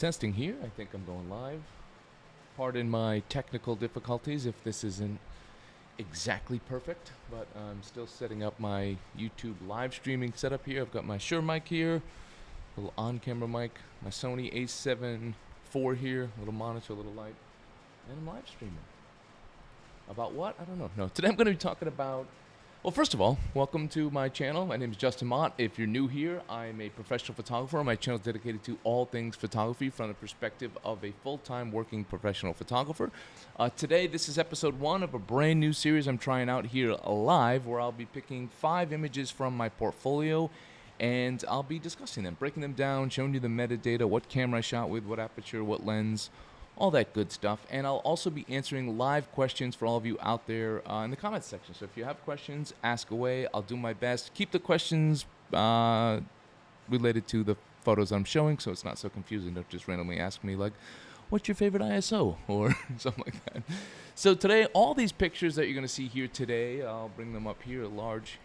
Testing here. I think I'm going live. Pardon my technical difficulties if this isn't exactly perfect, but I'm still setting up my YouTube live streaming setup here. I've got my Shure mic here, little on-camera mic, my Sony A7 IV here, little monitor, little light, and I'm live streaming. About what? I don't know. No, today I'm going to be talking about, well, first of all, welcome to my channel. My name is Justin Mott. If you're new here, I'm a professional photographer. My channel is dedicated to all things photography from the perspective of a full-time working professional photographer. Today, this is episode 1 of a brand new series I'm trying out here live, where I'll be picking 5 images from my portfolio, and I'll be discussing them, breaking them down, showing you the metadata, what camera I shot with, what aperture, what lens, all that good stuff. And I'll also be answering live questions for all of you out there in the comments section. So if you have questions, ask away. I'll do my best. Keep the questions related to the photos I'm showing, so it's not so confusing. Don't just randomly ask me, like, what's your favorite ISO? Or something like that. So today, all these pictures that you're going to see here today, I'll bring them up here large,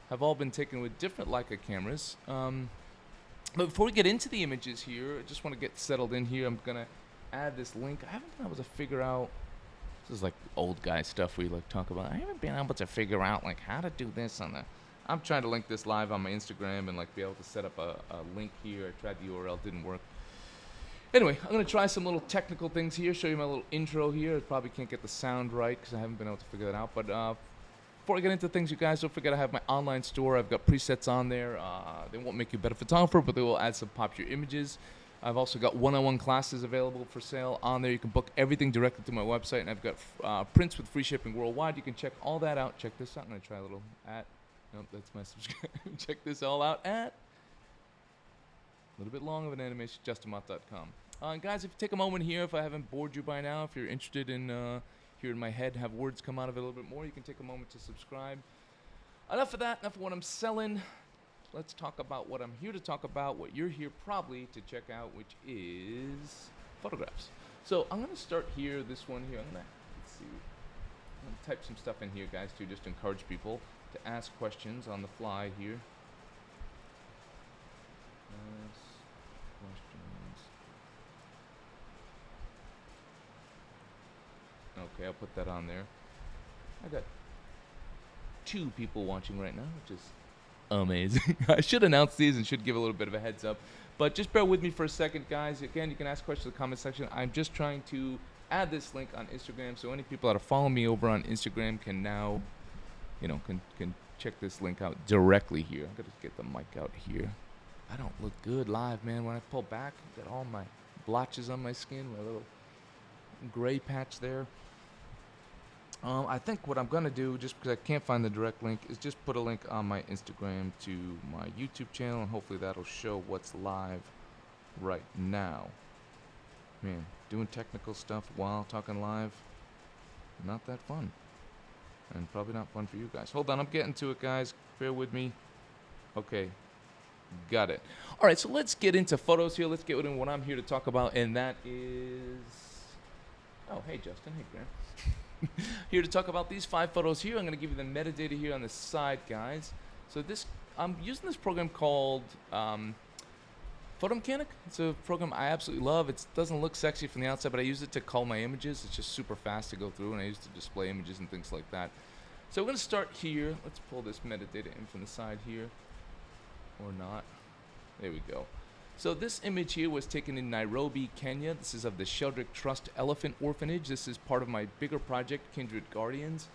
have all been taken with different Leica cameras. But before we get into the images here, I just want to get settled in here. I'm going to add this link. I haven't been able to figure out, this is like old guy stuff we like talk about. I haven't been able to figure out like how to do this on the, I'm trying to link this live on my Instagram and like be able to set up a link here. I tried the URL, didn't work. Anyway, I'm going to try some little technical things here, show you my little intro here. I probably can't get the sound right because I haven't been able to figure that out. But before I get into things, you guys, don't forget I have my online store. I've got presets on there. They won't make you a better photographer, but they will add some popular images. I've also got one-on-one classes available for sale on there. You can book everything directly to my website, and I've got prints with free shipping worldwide. You can check all that out. Check this out. I'm going to try a little at. Nope, that's my subscribe. Check this all out at. A little bit long of an animation, justinmott.com. And guys, if you take a moment here, if I haven't bored you by now, if you're interested in hearing my head have words come out of it a little bit more, you can take a moment to subscribe. Enough of that. Enough of what I'm selling. Let's talk about what I'm here to talk about, what you're here probably to check out, which is photographs. So I'm going to start here, this one here. Let's see. I'm going to type some stuff in here, guys, too, just to encourage people to ask questions on the fly here. Ask questions. Okay, I'll put that on there. I got 2 people watching right now, which is amazing. I should announce these and should give a little bit of a heads up, but just bear with me for a second, guys. Again, you can ask questions in the comment section. I'm just trying to add this link on Instagram, so any people that are following me over on Instagram can now, you know, can check this link out directly here. I'm gonna get the mic out here. I don't look good live, man. When I pull back, I've got all my blotches on my skin, my little gray patch there. I think what I'm going to do, just because I can't find the direct link, is just put a link on my Instagram to my YouTube channel, and hopefully that'll show what's live right now. Man, doing technical stuff while talking live, not that fun. And probably not fun for you guys. Hold on, I'm getting to it, guys. Bear with me. Okay, got it. All right, so let's get into photos here. Let's get into what I'm here to talk about, and that is... Oh, hey, Justin. Hey, Graham. Here to talk about these 5 photos here. I'm going to give you the metadata here on the side, guys. So this, I'm using this program called Photo Mechanic. It's a program I absolutely love. It doesn't look sexy from the outside, but I use it to cull my images. It's just super fast to go through, and I use it to display images and things like that. So we're going to start here. Let's pull this metadata in from the side here, or not. There we go. So this image here was taken in Nairobi, Kenya. This is of the Sheldrick Trust Elephant Orphanage. This is part of my bigger project, Kindred Guardians.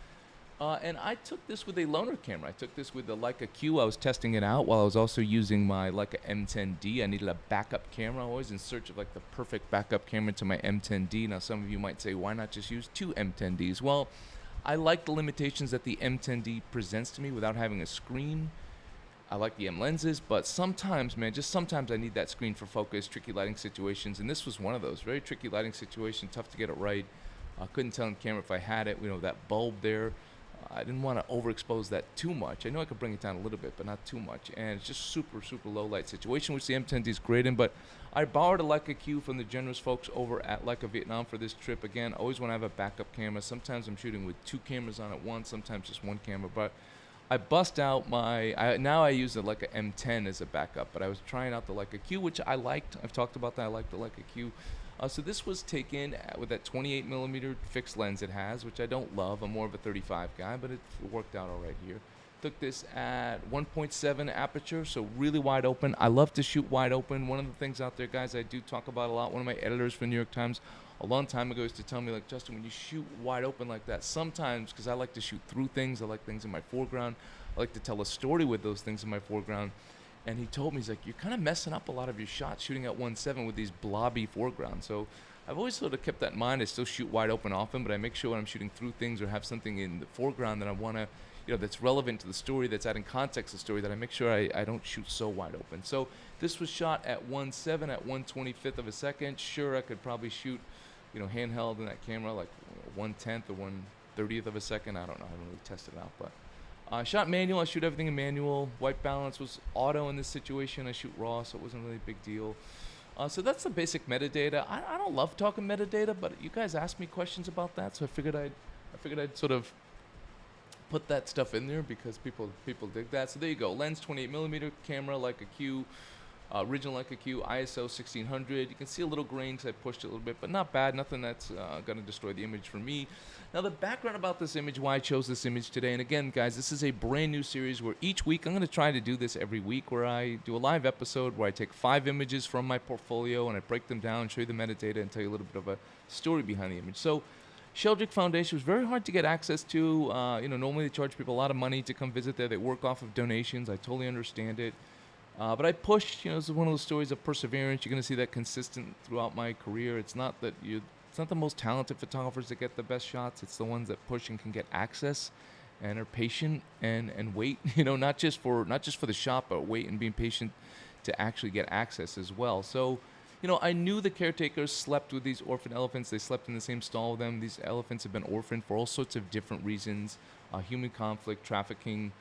And I took this with a loaner camera. I took this with the Leica Q. I was testing it out while I was also using my Leica M10D. I needed a backup camera. Always in search of like the perfect backup camera to my M10D. Now some of you might say, why not just use 2 M10Ds? Well, I like the limitations that the M10D presents to me without having a screen. I like the M lenses, but sometimes, man, just sometimes I need that screen for focus, tricky lighting situations, and this was one of those. Very tricky lighting situation, tough to get it right. I couldn't tell on camera if I had it, you know, that bulb there. I didn't want to overexpose that too much. I know I could bring it down a little bit, but not too much. And it's just super, super low light situation, which the M10D is great in. But I borrowed a Leica Q from the generous folks over at Leica Vietnam for this trip. Again, always want to have a backup camera. Sometimes I'm shooting with 2 cameras on at once, sometimes just 1 camera. But I bust out now I use the Leica M10 as a backup, but I was trying out the Leica Q, which I liked. I've talked about that. I like the Leica Q. So this was taken with that 28 millimeter fixed lens it has, which I don't love. I'm more of a 35 guy, but it worked out all right here. Took this at 1.7 aperture, so really wide open. I love to shoot wide open. One of the things out there, guys, I do talk about a lot. One of my editors for New York Times a long time ago used to tell me, like, Justin, when you shoot wide open like that, sometimes, because I like to shoot through things, I like things in my foreground, I like to tell a story with those things in my foreground. And he told me, he's like, you're kind of messing up a lot of your shots shooting at 1.7 with these blobby foregrounds. So I've always sort of kept that in mind. I still shoot wide open often, but I make sure when I'm shooting through things or have something in the foreground that I want to, that's relevant to the story, that's adding context to the story, that I make sure I don't shoot so wide open. So this was shot at 1.7 at 1/25th of a second. Sure, I could probably shoot, handheld in that camera like 1/10 or 1/30th of a second. I don't know. I haven't really tested it out, but shot manual. I shoot everything in manual. White balance was auto in this situation. I shoot raw, so it wasn't really a big deal. So that's the basic metadata. I don't love talking metadata, but you guys asked me questions about that, so I figured I'd sort of put that stuff in there because people dig that. So there you go. Lens 28 millimeter, camera Leica Q, original Leica Q, ISO 1600. You can see a little grain because I pushed it a little bit, but not bad. Nothing that's going to destroy the image for me. Now the background about this image, why I chose this image today, and again, guys, this is a brand new series where each week, I'm going to try to do this every week, where I do a live episode where I take 5 images from my portfolio and I break them down, show you the metadata, and tell you a little bit of a story behind the image. So Sheldrick Foundation was very hard to get access to. Normally they charge people a lot of money to come visit there. They work off of donations. I totally understand it. But I pushed. This is one of those stories of perseverance. You're going to see that consistent throughout my career. It's not the most talented photographers that get the best shots. It's the ones that push and can get access and are patient and wait. Not just for the shot, but wait and being patient to actually get access as well. So, I knew the caretakers slept with these orphan elephants. They slept in the same stall with them. These elephants have been orphaned for all sorts of different reasons. Human conflict, trafficking.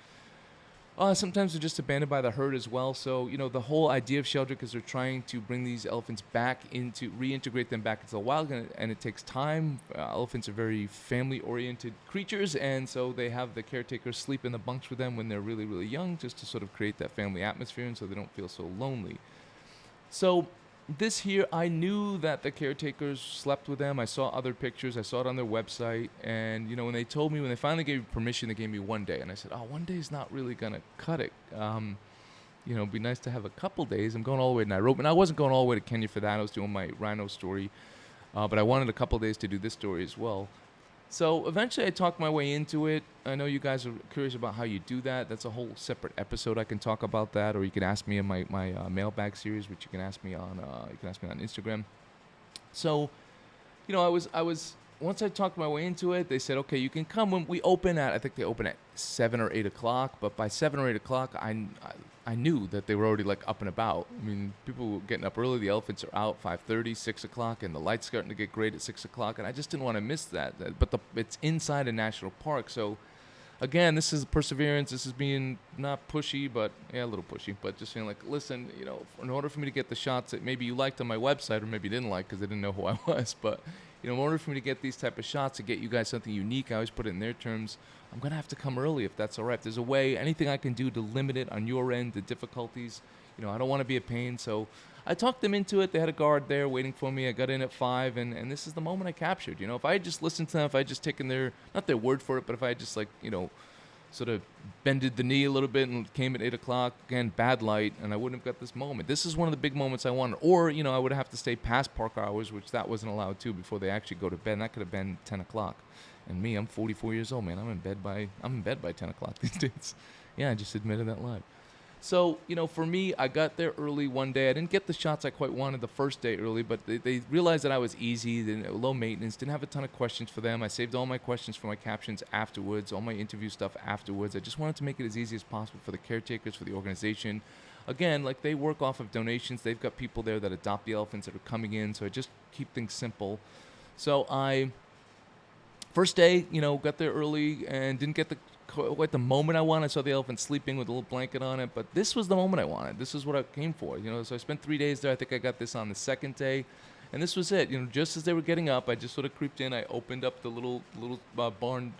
Sometimes they're just abandoned by the herd as well. So, the whole idea of Sheldrick is they're trying to bring these elephants reintegrate them back into the wild, and it takes time. Elephants are very family-oriented creatures, and so they have the caretakers sleep in the bunks with them when they're really, really young, just to sort of create that family atmosphere and so they don't feel so lonely. So this here, I knew that the caretakers slept with them. I saw other pictures. I saw it on their website. And, when they finally gave me permission, they gave me 1 day. And I said, 1 day is not really going to cut it. It'd be nice to have a couple days. I'm going all the way to Nairobi. And I wasn't going all the way to Kenya for that. I was doing my Rhinos story. But I wanted a couple days to do this story as well. So eventually I talked my way into it. I know you guys are curious about how you do that. That's a whole separate episode. I can talk about that, or you can ask me in my mailbag series, which you can ask me on Instagram. So, I was once I talked my way into it, they said, okay, you can come when we open at, I think they open at 7 or 8 o'clock, but by 7 or 8 o'clock, I knew that they were already like up and about. I mean, people were getting up early. The elephants are out 5:30, 6 o'clock, and the light's starting to get great at 6 o'clock, and I just didn't want to miss that. But it's inside a national park, so again, this is perseverance. This is being not pushy, but a little pushy, but just saying like, listen, in order for me to get the shots that maybe you liked on my website or maybe you didn't like because they didn't know who I was, but in order for me to get these type of shots, to get you guys something unique, I always put it in their terms, I'm going to have to come early if that's all right. If there's a way, anything I can do to limit it on your end, the difficulties, I don't want to be a pain. So I talked them into it. They had a guard there waiting for me. I got in at 5, and this is the moment I captured. If I had just listened to them, if I had just taken not their word for it, but if I had just sort of bended the knee a little bit and came at 8 o'clock, again, bad light, and I wouldn't have got this moment. This is one of the big moments I wanted. Or, I would have to stay past park hours, which that wasn't allowed to before they actually go to bed. And that could have been 10 o'clock. And me, I'm 44 years old, man. I'm in bed by 10 o'clock these days. Yeah, I just admitted that live. So, for me, I got there early one day. I didn't get the shots I quite wanted the first day early, but they realized that I was easy, low maintenance, didn't have a ton of questions for them. I saved all my questions for my captions afterwards, all my interview stuff afterwards. I just wanted to make it as easy as possible for the caretakers, for the organization. Again, they work off of donations. They've got people there that adopt the elephants that are coming in, so I just keep things simple. So first day, got there early and didn't get the moment I wanted. I saw the elephant sleeping with a little blanket on it, but this was the moment I wanted. This is what I came for, So I spent 3 days there. I think I got this on the second day, and this was it. Just as they were getting up, I just sort of creeped in. I opened up the little barn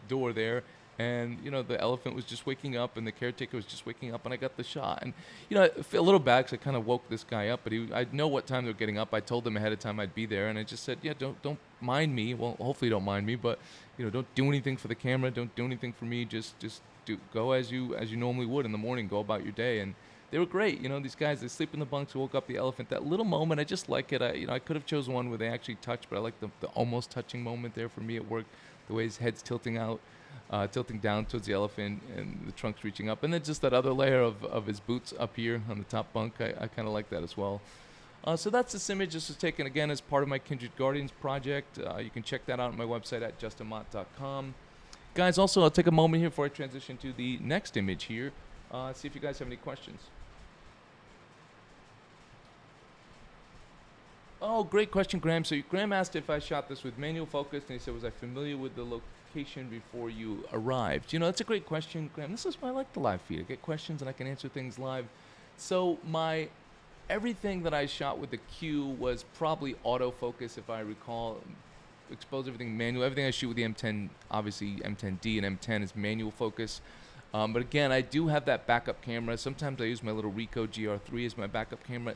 door there, and the elephant was just waking up, and the caretaker was just waking up, and I got the shot. And I feel a little bad because I kind of woke this guy up, but I know what time they were getting up. I told them ahead of time I'd be there, and I just said, yeah, don't mind me. Well, hopefully you don't mind me, but don't do anything for the camera, don't do anything for me. Just go as you normally would in the morning. Go about your day. And they were great. These guys, they sleep in the bunks, woke up the elephant. That little moment, I just like it. I could have chosen one where they actually touched, but I like the almost touching moment there for me at work. The way his head's tilting down towards the elephant, and the trunk's reaching up. And then just that other layer of his boots up here on the top bunk. I kind of like that as well. So that's this image. This was taken, again, as part of my Kindred Guardians project. You can check that out on my website at justinmott.com. Guys, also, I'll take a moment here before I transition to the next image here. See if you guys have any questions. Oh, great question, Graham. So Graham asked if I shot this with manual focus, and he said, was I familiar with the location before you arrived? That's a great question, Graham. This is why I like the live feed. I get questions and I can answer things live. So everything that I shot with the Q was probably autofocus, if I recall. Expose everything manual. Everything I shoot with the M10, obviously M10D and M10 is manual focus. But again, I do have that backup camera. Sometimes I use my little Ricoh GR3 as my backup camera.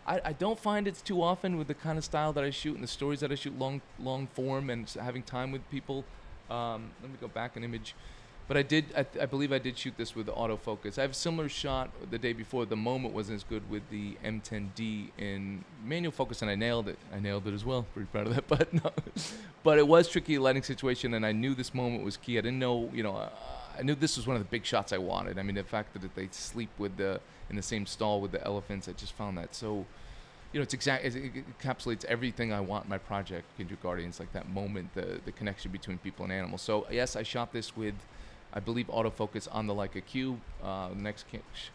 I don't find it's too often with the kind of style that I shoot and the stories that I shoot, long form, and having time with people. Let me go back an image. But I believe I did shoot this with autofocus. I have a similar shot the day before. The moment wasn't as good with the M10D in manual focus, and I nailed it. I nailed it as well. Pretty proud of that. But no. But it was tricky lighting situation, and I knew this moment was key. I didn't know, I knew this was one of the big shots I wanted. I mean, the fact that they sleep in the same stall with the elephants, I just found that so, it encapsulates everything I want in my project, Kindred Guardians, like that moment, the connection between people and animals. So yes, I shot this with, I believe, autofocus on the Leica Q. The next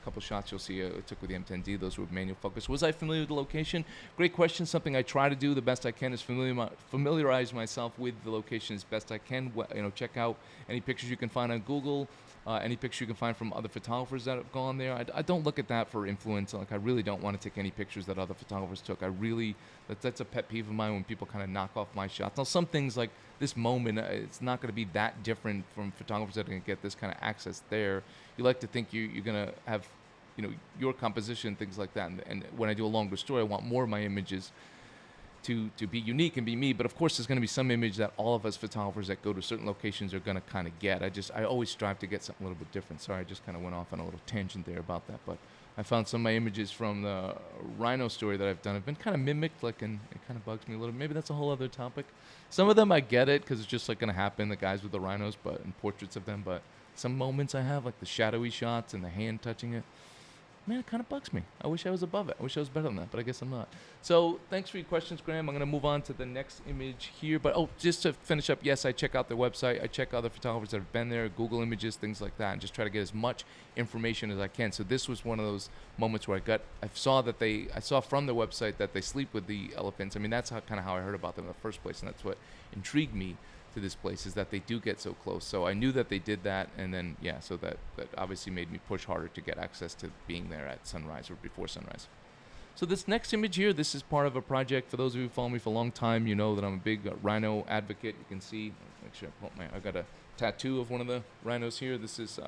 couple shots you'll see I took with the M10D. Those were with manual focus. Was I familiar with the location? Great question. Something I try to do the best I can is familiarize myself with the location as best I can. Check out any pictures you can find on Google, any picture you can find from other photographers that have gone there. I don't look at that for influence. Like, I really don't want to take any pictures that other photographers took. That's a pet peeve of mine when people kind of knock off my shots. Now, some things like this moment, it's not going to be that different from photographers that are going to get this kind of access there. You like to think you're going to have, your composition, things like that. And when I do a longer story, I want more of my images to be unique and be me. But of course, there's going to be some image that all of us photographers that go to certain locations are going to kind of get. I always strive to get something a little bit different. Sorry, I just kind of went off on a little tangent there about that. But I found some of my images from the Rhino story that I've done have been kind of mimicked, and it kind of bugs me a little. Maybe that's a whole other topic. Some of them I get it because it's just like going to happen, the guys with the rhinos, and portraits of them. But some moments I have, like the shadowy shots and the hand touching it, man, it kind of bugs me. I wish I was above it. I wish I was better than that, but I guess I'm not. So thanks for your questions, Graham. I'm going to move on to the next image here. But, just to finish up, yes, I check out their website. I check other photographers that have been there, Google images, things like that, and just try to get as much information as I can. So this was one of those moments where I saw from their website that they sleep with the elephants. I mean, that's kind of how I heard about them in the first place, and that's what intrigued me to this place, is that they do get so close. So I knew that they did that, and then so that obviously made me push harder to get access to being there at sunrise or before sunrise. So this next image here, this is part of a project. For those of you who follow me for a long time, you know that I'm a big rhino advocate. You can see, make sure I got a tattoo of one of the rhinos here. This is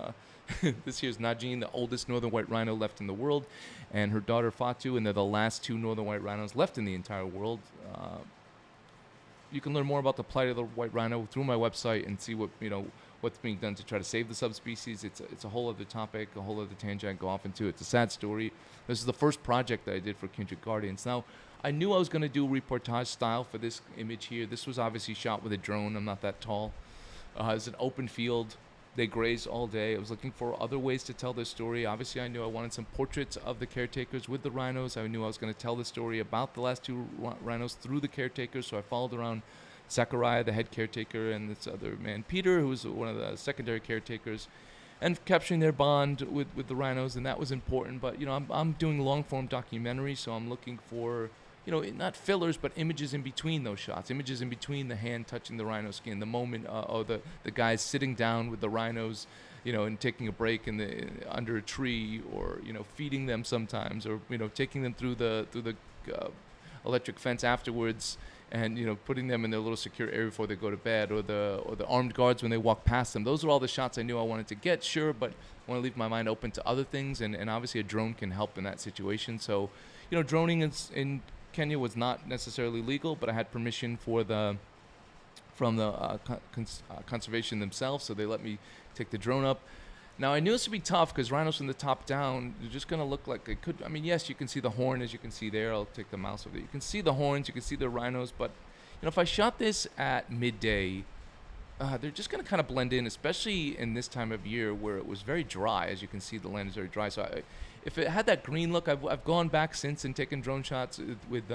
this here is Najin, the oldest northern white rhino left in the world, and her daughter Fatu, and they're the last two northern white rhinos left in the entire world. You can learn more about the plight of the white rhino through my website and see what's being done to try to save the subspecies. It's a whole other topic, a whole other tangent I can go off into. It's a sad story. This is the first project that I did for Kindred Guardians. Now, I knew I was going to do reportage style for this image here. This was obviously shot with a drone. I'm not that tall. It's an open field. They graze all day. I was looking for other ways to tell this story. Obviously, I knew I wanted some portraits of the caretakers with the rhinos. I knew I was going to tell the story about the last two rhinos through the caretakers, so I followed around Zachariah, the head caretaker, and this other man, Peter, who was one of the secondary caretakers, and capturing their bond with the rhinos, and that was important. But, I'm doing long-form documentary, so I'm looking for, not fillers, but images in between those shots, images in between the hand touching the rhino skin, the moment, or the guys sitting down with the rhinos, and taking a break under a tree, or, feeding them sometimes, or, taking them through the electric fence afterwards, and putting them in their little secure area before they go to bed, or the armed guards when they walk past them. Those are all the shots I knew I wanted to get, sure, but I want to leave my mind open to other things, and obviously a drone can help in that situation. So, droning in Kenya was not necessarily legal, but I had permission from the conservation themselves, so they let me take the drone up. Now, I knew this would be tough because rhinos from the top down, they're just going to look like it could. I mean, yes, you can see the horn, as you can see there. I'll take the mouse over there. You can see the horns, you can see the rhinos, but if I shot this at midday, they're just going to kind of blend in, especially in this time of year where it was very dry. As you can see, the land is very dry. So if it had that green look, I've gone back since and taken drone shots with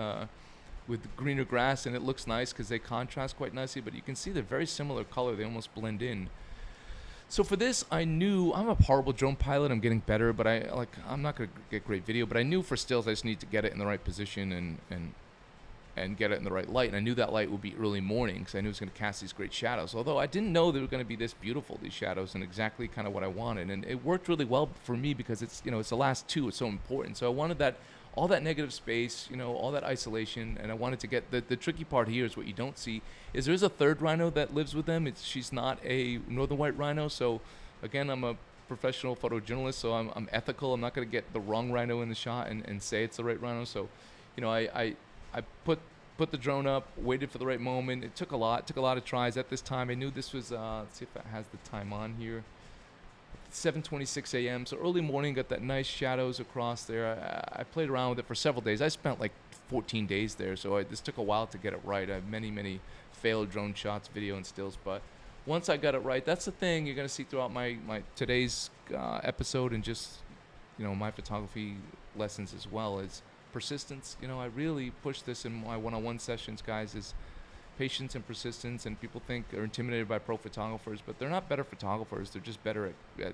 greener grass, and it looks nice because they contrast quite nicely, but you can see they're very similar color. They almost blend in. So for this, I knew I'm a horrible drone pilot. I'm getting better, but I'm not going to get great video, but I knew for stills I just need to get it in the right position and get it in the right light. And I knew that light would be early morning because I knew it was going to cast these great shadows. Although I didn't know they were going to be this beautiful, these shadows, and exactly kind of what I wanted. And it worked really well for me because it's the last two. It's so important. So I wanted all that negative space, all that isolation, and I wanted to get the tricky part here is what you don't see is there's a third rhino that lives with them. She's not a northern white rhino. So again, I'm a professional photojournalist, so I'm ethical. I'm not going to get the wrong rhino in the shot and say it's the right rhino. So, I put the drone up, waited for the right moment. It took a lot of tries. At this time, I knew this was, let's see if it has the time on here. 7:26 a.m. So early morning, got that nice shadows across there. I played around with it for several days. I spent like 14 days there, so this took a while to get it right. I have many failed drone shots, video and stills, but once I got it right, that's the thing you're going to see throughout my today's episode, and just my photography lessons as well, is persistence. I really push this in my one-on-one sessions, guys, is patience and persistence. And people are intimidated by pro photographers, but they're not better photographers. They're just better at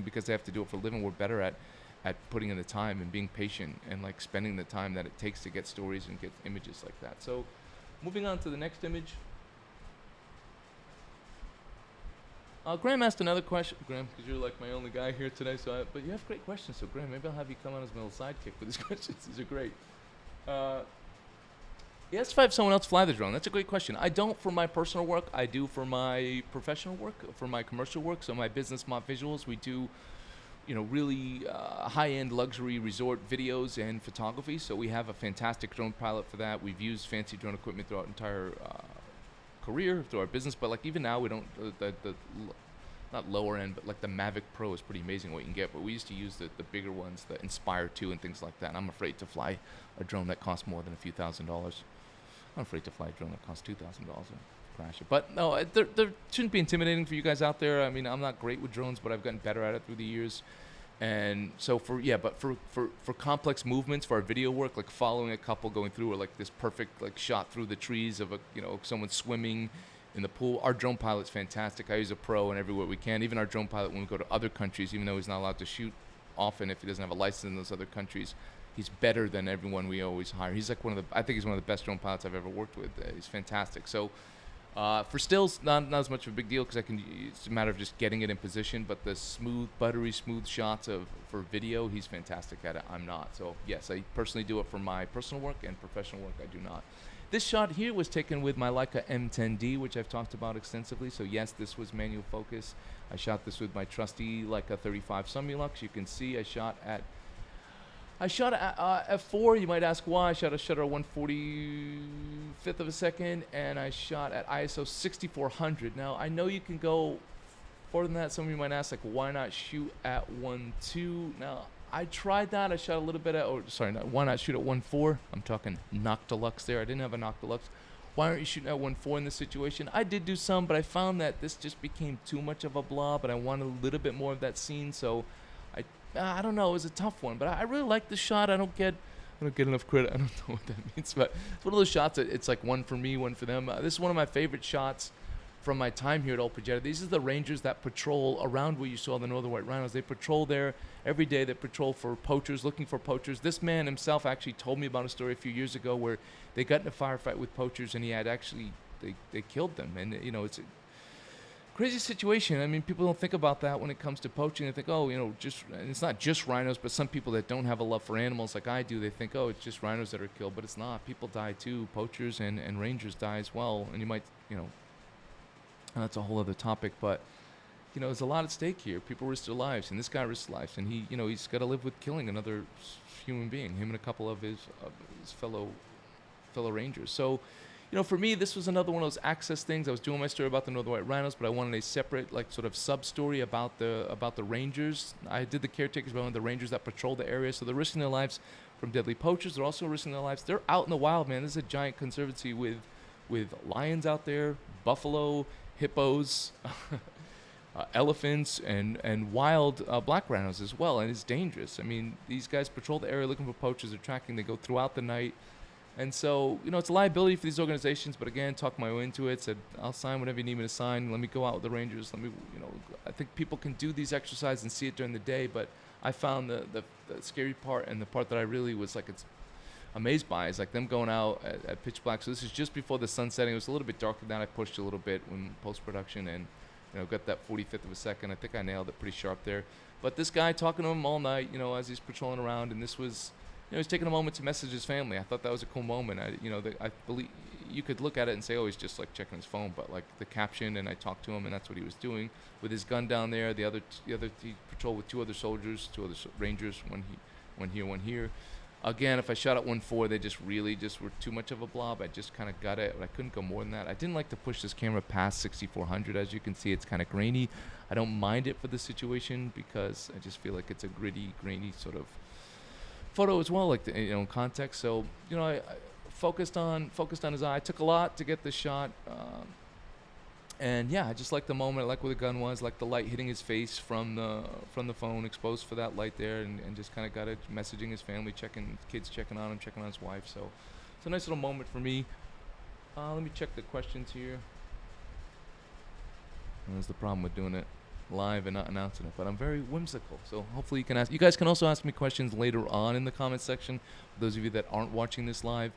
because they have to do it for a living. We're better at putting in the time and being patient and like spending the time that it takes to get stories and get images like that. So moving on to the next image. Graham asked another question. Graham, because you're like my only guy here today, but you have great questions. So Graham, maybe I'll have you come on as my little sidekick with these questions. These are great. Yes, if I have someone else fly the drone, that's a great question. I don't for my personal work. I do for my professional work, for my commercial work. So my business, Mob Visuals, we do, really high-end luxury resort videos and photography. So we have a fantastic drone pilot for that. We've used fancy drone equipment throughout our entire career, through our business. But like even now, we don't the not lower end, but like the Mavic Pro is pretty amazing what you can get. But we used to use the bigger ones, the Inspire 2 and things like that. And I'm afraid to fly a drone that costs more than a few $1,000s. I'm afraid to fly a drone that costs $2,000 and crash it. But no, there shouldn't be intimidating for you guys out there. I mean, I'm not great with drones, but I've gotten better at it through the years. And so for complex movements, for our video work, like following a couple going through, or like this perfect like shot through the trees of someone swimming in the pool, our drone pilot's fantastic. I use a pro and everywhere we can. Even our drone pilot, when we go to other countries, even though he's not allowed to shoot often if he doesn't have a license in those other countries, he's better than everyone we always hire. He's like I think he's one of the best drone pilots I've ever worked with. He's fantastic. So for stills, not as much of a big deal because it's a matter of just getting it in position. But the buttery smooth shots for video, he's fantastic at it. I'm not. So yes, I personally do it for my personal work, and professional work I do not. This shot here was taken with my Leica M10D, which I've talked about extensively. So yes, this was manual focus. I shot this with my trusty Leica 35 Sumulux. You can see I shot at f4. You might ask why. I shot a shutter 1/45th of a second, and I shot at ISO 6400. Now I know you can go further than that. Some of you might ask, like, why not shoot at 1.2? Now I tried that. I shot a little bit why not shoot at 1.4? I'm talking Noctilux there. I didn't have a Noctilux. Why aren't you shooting at 1.4 in this situation? I did do some, but I found that this just became too much of a blob, and I wanted a little bit more of that scene. So I don't know. It was a tough one, but I really like the shot. I don't get enough credit. I don't know what that means, but it's one of those shots that it's like one for me, one for them. This is one of my favorite shots from my time here at Old Projector. These are the rangers that patrol around where you saw the northern white rhinos. They patrol there every day. They patrol for poachers, looking for poachers. This man himself actually told me about a story a few years ago where they got in a firefight with poachers, and he had actually they killed them. And it's Crazy situation. I mean, people don't think about that when it comes to poaching. They think, oh, just, and it's not just rhinos, but some people that don't have a love for animals like I do, they think, oh, it's just rhinos that are killed, but it's not. People die too. Poachers and rangers die as well. And you might, and that's a whole other topic, but, there's a lot at stake here. People risk their lives, and this guy risks lives, and he's got to live with killing another human being, him and a couple of his fellow rangers. So, for me, this was another one of those access things. I was doing my story about the northern white rhinos, but I wanted a separate, sort of sub-story about the rangers. I did the caretakers, but I wanted the rangers that patrol the area. So they're risking their lives from deadly poachers. They're also risking their lives. They're out in the wild, man. This is a giant conservancy with lions out there, buffalo, hippos, elephants, and wild black rhinos as well. And it's dangerous. I mean, these guys patrol the area looking for poachers. They're tracking. They go throughout the night. And so, it's a liability for these organizations, but again, talked my way into it, said, I'll sign whatever you need me to sign. Let me go out with the Rangers. I think people can do these exercises and see it during the day, but I found the scary part, and the part that I really was it's amazed by is them going out at pitch black. So this is just before the sun setting. It was a little bit darker than that. I pushed a little bit when post-production and, got that 45th of a second. I think I nailed it pretty sharp there. But this guy talking to him all night, as he's patrolling around, and this was... he's taking a moment to message his family. I thought that was a cool moment. I believe you could look at it and say, oh, he's just checking his phone, but the caption, and I talked to him, and that's what he was doing with his gun down there. The other he patrolled with two other soldiers, rangers, one here. Again, if I shot at 1.4, they just were too much of a blob. I just kind of got it, but I couldn't go more than that. I didn't like to push this camera past 6400. As you can see, it's kind of grainy. I don't mind it for the situation because I just feel like it's a gritty, grainy sort of photo as well, in context. So I focused on his eye. It took a lot to get this shot, and yeah, I just liked the moment. I liked where the gun was, like the light hitting his face from the phone, exposed for that light there, and just kind of got it, messaging his family, kids checking on him, checking on his wife. So it's a nice little moment for me. Let me check the questions here. And that's the problem with doing it live and not announcing it, but I'm very whimsical, so hopefully you guys can also ask me questions later on in the comment section. For those of you that aren't watching this live,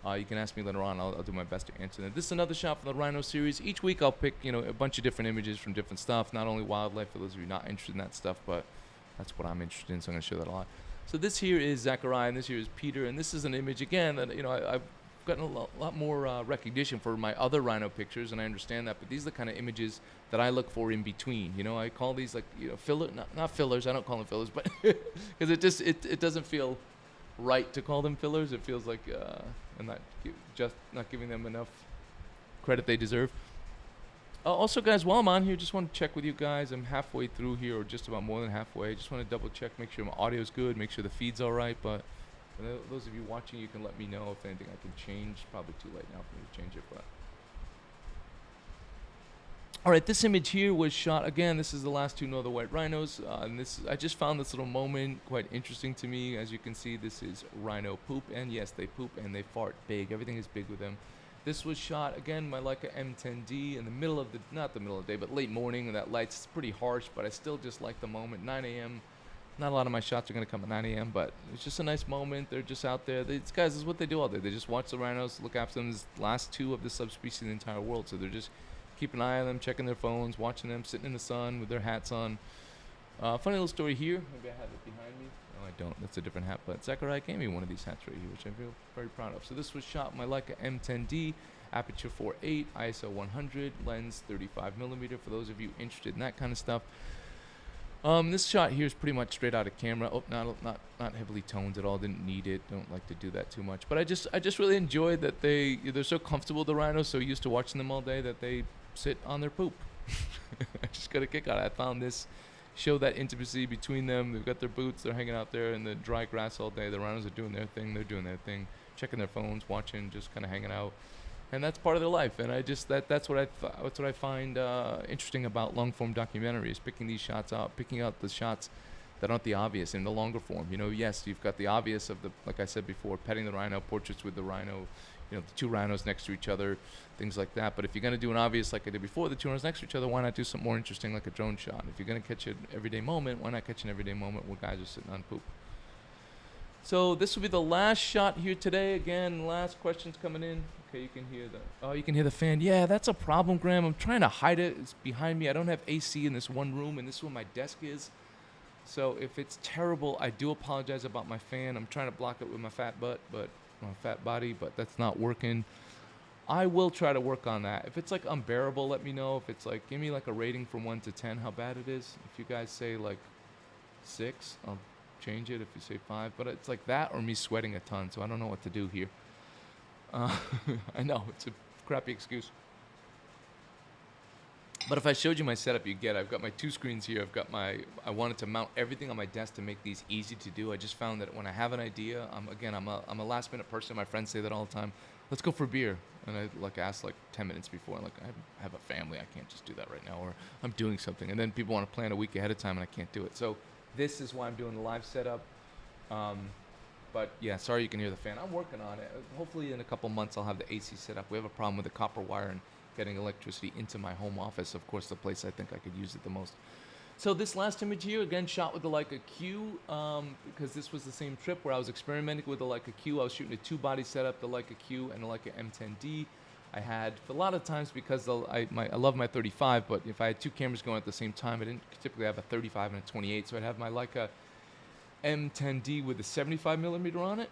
you can ask me later on. I'll do my best to answer them. This is another shot from the Rhino series. Each week I'll pick a bunch of different images from different stuff, not only wildlife for those of you not interested in that stuff, but that's what I'm interested in, so I'm going to show that a lot. So this here is Zachariah, and this here is Peter, and this is an image again that I've gotten a lot more recognition for my other rhino pictures, and I understand that, but these are the kind of images that I look for in between. I call these filler, not fillers. I don't call them fillers, but because it doesn't feel right to call them fillers. It feels like I'm not giving them enough credit they deserve. Also, guys, while I'm on here, just want to check with you guys. I'm halfway through here, or just about more than halfway. Just want to double check, make sure my audio's good, make sure the feed's all right, but for those of you watching, you can let me know if anything I can change. Probably too late now for me to change it, but... All right, this image here was shot, again, this is the last two northern white rhinos, and I just found this little moment quite interesting to me. As you can see, this is rhino poop, and yes, they poop and they fart big. Everything is big with them. This was shot, again, my Leica M10D in the middle of not the middle of the day, but late morning, and that light's pretty harsh, but I still just like the moment. 9 a.m., not a lot of my shots are going to come at 9 a.m., but it's just a nice moment. They're just out there. These guys, this is what they do all day. They just watch the rhinos, look after them. This last two of the subspecies in the entire world, so they're just keep an eye on them, checking their phones, watching them, sitting in the sun with their hats on. Funny little story here. Maybe I have it behind me. No, I don't. That's a different hat, but Zachariah gave me one of these hats right here, which I feel very proud of. So this was shot my Leica M10D, aperture 4.8, ISO 100, lens 35mm, for those of you interested in that kind of stuff. This shot here is pretty much straight out of camera. Oh, not heavily toned at all. Didn't need it. Don't like to do that too much. But I just really enjoyed that they're so comfortable, the rhinos, so used to watching them all day, that they sit on their poop. I just got a kick out of it. I found this show that intimacy between them. They've got their boots. They're hanging out there in the dry grass all day. The rhinos are doing their thing. They're doing their thing, checking their phones, watching, just kind of hanging out. And that's part of their life. And I just that's what I find interesting about long form documentaries, picking these shots out, picking out the shots that aren't the obvious in the longer form. Yes, you've got the obvious of the, like I said before, petting the rhino, portraits with the rhino, the two rhinos next to each other, things like that. But if you're going to do an obvious like I did before, the two rhinos next to each other, why not do something more interesting like a drone shot? If you're going to catch an everyday moment, why not catch an everyday moment where guys are sitting on poop? So this will be the last shot here today. Again, last questions coming in. Okay, you can hear you can hear the fan. Yeah, that's a problem, Graham. I'm trying to hide it. It's behind me. I don't have AC in this one room, and this is where my desk is. So if it's terrible, I do apologize about my fan. I'm trying to block it with my fat body, but that's not working. I will try to work on that. If it's like unbearable, let me know. If it's like, give me like a rating from 1 to 10, how bad it is. If you guys say like 6, I'll change it. If you say 5, but it's like that or me sweating a ton, so I don't know what to do here. I know it's a crappy excuse. But if I showed you my setup, you'd get it. I've got my 2 screens here. I wanted to mount everything on my desk to make these easy to do. I just found that when I have an idea, I'm a last minute person. My friends say that all the time. Let's go for beer. And I asked 10 minutes before. I have a family. I can't just do that right now. Or I'm doing something. And then people want to plan a week ahead of time and I can't do it. So this is why I'm doing the live setup. But yeah, sorry you can hear the fan. I'm working on it. Hopefully in a couple months I'll have the AC set up. We have a problem with the copper wire and getting electricity into my home office. Of course, the place I think I could use it the most. So this last image here, again, shot with the Leica Q, because this was the same trip where I was experimenting with the Leica Q. I was shooting a 2-body setup, the Leica Q and the Leica M10D. I had, for a lot of times, because I love my 35, but if I had 2 cameras going at the same time, I didn't typically have a 35 and a 28, so I'd have my Leica M10D with the 75 millimeter on it,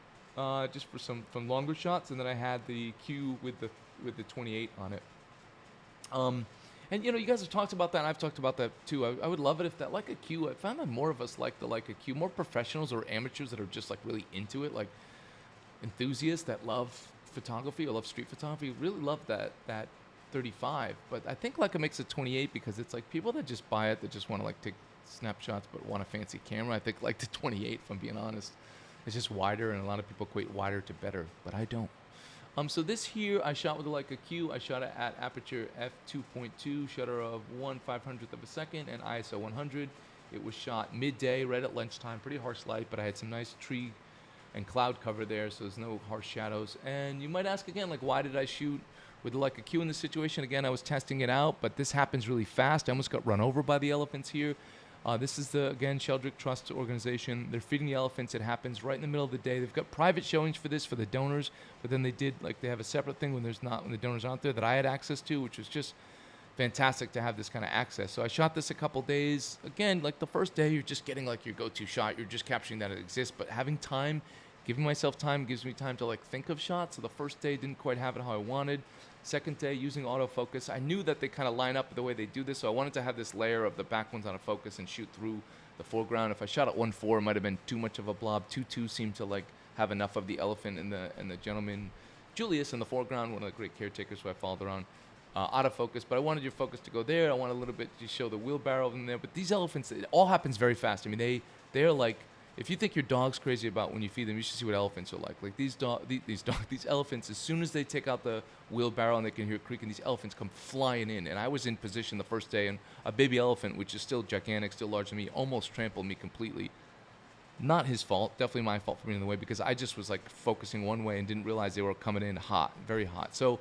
just for some longer shots, and then I had the Q with the 28 on it. And you guys have talked about that, and I've talked about that too. I would love it if that Leica Q, I found that more of us like the Leica Q, more professionals or amateurs that are just really into it, like enthusiasts that love photography or love street photography, really love that 35. But I think Leica makes a 28 because it's people that just buy it, that just want to take snapshots but want a fancy camera. I think the 28, if I'm being honest, is just wider, and a lot of people equate wider to better, but I don't. So this here I shot with the Leica Q. I shot it at aperture f2.2, shutter of 1/500th of a second, and ISO 100. It was shot midday, right at lunchtime, pretty harsh light, but I had some nice tree and cloud cover there, so there's no harsh shadows. And you might ask again, why did I shoot with the Leica Q in this situation? Again, I was testing it out, but this happens really fast. I almost got run over by the elephants here. This is again, Sheldrick Trust organization. They're feeding the elephants. It happens right in the middle of the day. They've got private showings for this for the donors, but then they have a separate thing when the donors aren't there that I had access to, which was just fantastic to have this kind of access. So I shot this a couple days. Again, the first day, you're just getting your go-to shot. You're just capturing that it exists, but having time, giving myself time gives me time to think of shots. So the first day didn't quite have it how I wanted. Second day, using autofocus. I knew that they kind of line up the way they do this, so I wanted to have this layer of the back ones on a focus and shoot through the foreground. If I shot at 1.4, it might have been too much of a blob. 2.2 seemed to have enough of the elephant and the gentleman, Julius, in the foreground, one of the great caretakers who I followed around. Autofocus, but I wanted your focus to go there. I want a little bit to show the wheelbarrow in there. But these elephants, it all happens very fast. I mean, they're if you think your dog's crazy about when you feed them, you should see what elephants are like. These elephants, as soon as they take out the wheelbarrow and they can hear it creaking, these elephants come flying in. And I was in position the first day, and a baby elephant, which is still gigantic, still larger than me, almost trampled me completely. Not his fault, definitely my fault for being in the way, because I just was focusing one way and didn't realize they were coming in hot, very hot. So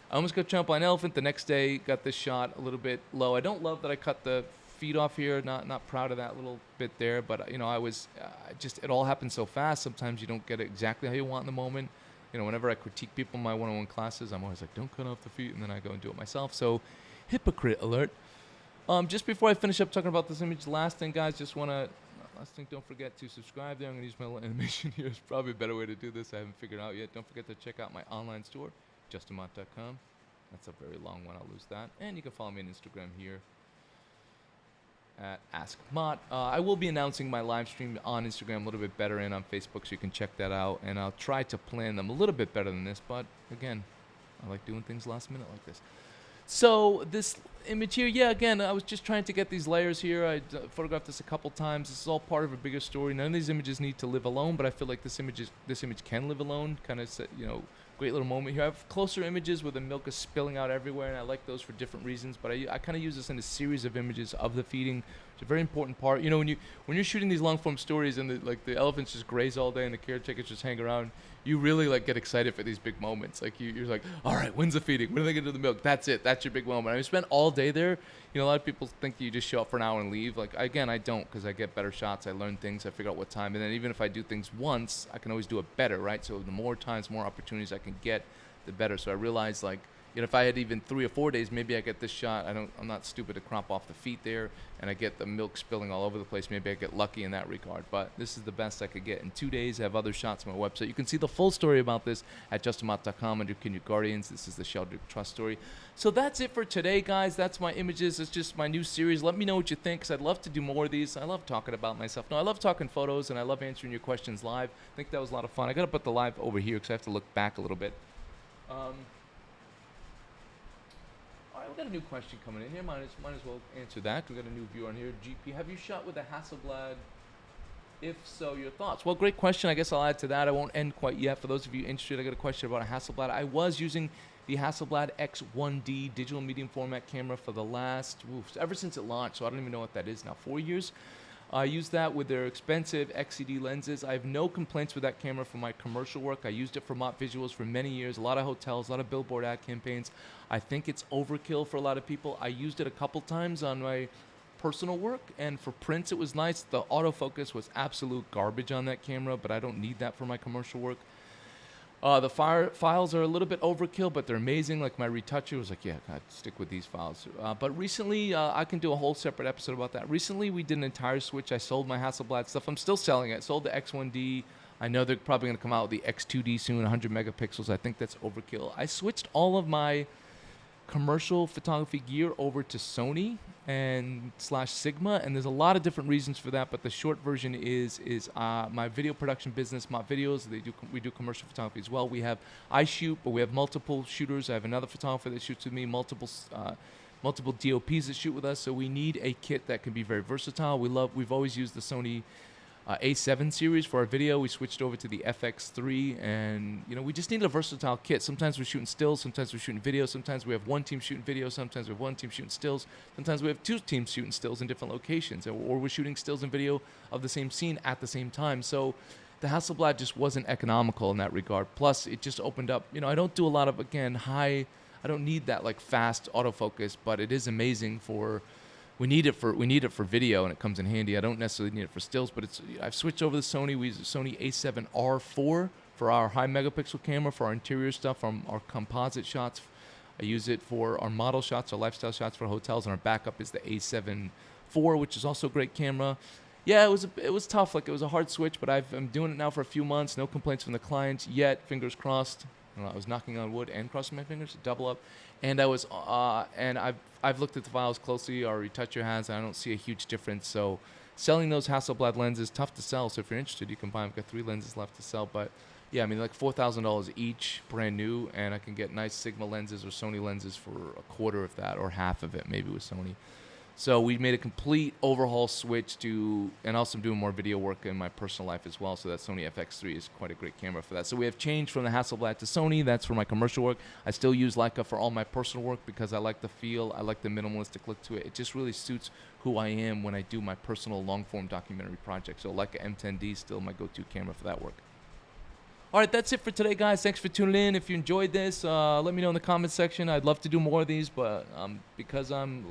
I almost got trampled by an elephant. The next day, got this shot a little bit low. I don't love that I cut the feet off here. Not proud of that little bit there, but I was it all happened so fast. Sometimes you don't get it exactly how you want in the moment. Whenever I critique people in my one-on-one classes, I'm always don't cut off the feet, and then I go and do it myself. So, hypocrite alert. Just before I finish up talking about this image, last thing, guys, don't forget to subscribe there. I'm going to use my little animation here. It's probably a better way to do this. I haven't figured out yet. Don't forget to check out my online store, justinmott.com. That's a very long one. I'll lose that. And you can follow me on Instagram here at Ask Mott. I will be announcing my live stream on Instagram a little bit better, and on Facebook, so you can check that out. And I'll try to plan them a little bit better than this, but again, I like doing things last minute like this. So this image here, yeah, again, I was just trying to get these layers here. I photographed this a couple times. This is all part of a bigger story. None of these images need to live alone, but I feel like this image can live alone. Kind of, great little moment here. I have closer images where the milk is spilling out everywhere, and I like those for different reasons. But I kind of use this in a series of images of the feeding, It's a very important part. You know, when you're shooting these long form stories and the elephants just graze all day and the caretakers just hang around, you really like get excited for these big moments. Like you're like, all right, when's the feeding? When are they gonna do the milk? That's it. That's your big moment. I mean, spent all day there. You know, a lot of people think you just show up for an hour and leave. Like again, I don't, because I get better shots. I learn things. I figure out what time, and then even if I do things once, I can always do it better, right? So the more times, more opportunities I can get, the better. So I realized, like, you know, if I had even 3 or 4 days, maybe I get this shot. I'm not stupid to crop off the feet there, and I get the milk spilling all over the place. Maybe I get lucky in that regard. But this is the best I could get. In 2 days, I have other shots on my website. You can see the full story about this at justinmott.com under Can You Guardians. This is the Sheldrick Trust story. So that's it for today, guys. That's my images. It's just my new series. Let me know what you think, because I'd love to do more of these. I love talking about myself. No, I love talking photos, and I love answering your questions live. I think that was a lot of fun. I got to put the live over here because I have to look back a little bit. All right, we got a new question coming in here. Might as well answer that. We got a new viewer on here. GP, have you shot with a Hasselblad? If so, your thoughts? Well, great question. I guess I'll add to that. I won't end quite yet. For those of you interested, I got a question about a Hasselblad. I was using the Hasselblad X1D digital medium format camera for the last, ever since it launched, so I don't even know what that is now, 4 years. I use that with their expensive XCD lenses. I have no complaints with that camera for my commercial work. I used it for Mott Visuals for many years, a lot of hotels, a lot of billboard ad campaigns. I think it's overkill for a lot of people. I used it a couple times on my personal work, and for prints it was nice. The autofocus was absolute garbage on that camera, but I don't need that for my commercial work. The files are a little bit overkill, but they're amazing. Like my retoucher was like, yeah, God, stick with these files. But recently, I can do a whole separate episode about that. Recently, we did an entire switch. I sold my Hasselblad stuff. I'm still selling it. Sold the X1D. I know they're probably going to come out with the X2D soon, 100 megapixels. I think that's overkill. I switched all of my commercial photography gear over to Sony and /Sigma, and there's a lot of different reasons for that, but the short version is my video production business, Mott Videos. We do commercial photography as well. I shoot, but we have multiple shooters. I have another photographer that shoots with me, multiple DOPs that shoot with us, so we need a kit that can be very versatile. We've always used the Sony A7 series for our video. We switched over to the FX3, and we just need a versatile kit. Sometimes we're shooting stills, sometimes we're shooting video, sometimes we have one team shooting video, sometimes we have one team shooting stills, sometimes we have two teams shooting stills in different locations, or we're shooting stills and video of the same scene at the same time. So the Hasselblad just wasn't economical in that regard. Plus, it just opened up. I don't do a lot of, I don't need that like fast autofocus, but it is amazing for. We need it for video, and it comes in handy. I don't necessarily need it for stills, but I've switched over to Sony. We use the Sony A7R4 for our high megapixel camera for our interior stuff, our composite shots. I use it for our model shots, our lifestyle shots for hotels, and our backup is the A7 IV, which is also a great camera. Yeah, it was tough. Like, it was a hard switch, but I'm doing it now for a few months. No complaints from the clients yet. Fingers crossed. I was knocking on wood and crossing my fingers to double up, and I've looked at the files closely. Our retoucher has, and I don't see a huge difference. So selling those Hasselblad lenses, tough to sell. So if you're interested, you can buy them. I've got 3 lenses left to sell, but yeah, I mean, like $4,000 each, brand new, and I can get nice Sigma lenses or Sony lenses for a quarter of that or half of it, maybe with Sony. So we made a complete overhaul switch and also I'm doing more video work in my personal life as well. So that Sony FX3 is quite a great camera for that. So we have changed from the Hasselblad to Sony. That's for my commercial work. I still use Leica for all my personal work because I like the feel. I like the minimalistic look to it. It just really suits who I am when I do my personal long-form documentary projects. So Leica M10D is still my go-to camera for that work. All right, that's it for today, guys. Thanks for tuning in. If you enjoyed this, let me know in the comments section. I'd love to do more of these, but because I'm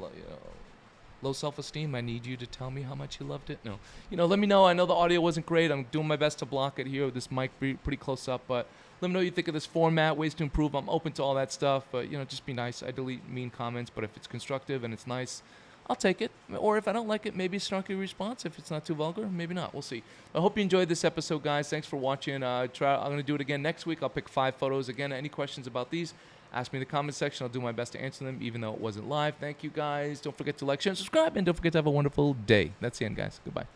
low self-esteem, I need you to tell me how much you loved it. No, let me know. I know the audio wasn't great. I'm doing my best to block it here with this mic pretty close up, but let me know what you think of this format, ways to improve. I'm open to all that stuff, but just be nice. I delete mean comments, but if it's constructive and it's nice, I'll take it. Or if I don't like it, maybe a snarky response. If it's not too vulgar, maybe not. We'll see. I hope you enjoyed this episode, guys. Thanks for watching. I'm going to do it again next week. I'll pick 5 photos. Again, any questions about these, ask me in the comment section. I'll do my best to answer them, even though it wasn't live. Thank you, guys. Don't forget to like, share, and subscribe, and don't forget to have a wonderful day. That's the end, guys. Goodbye.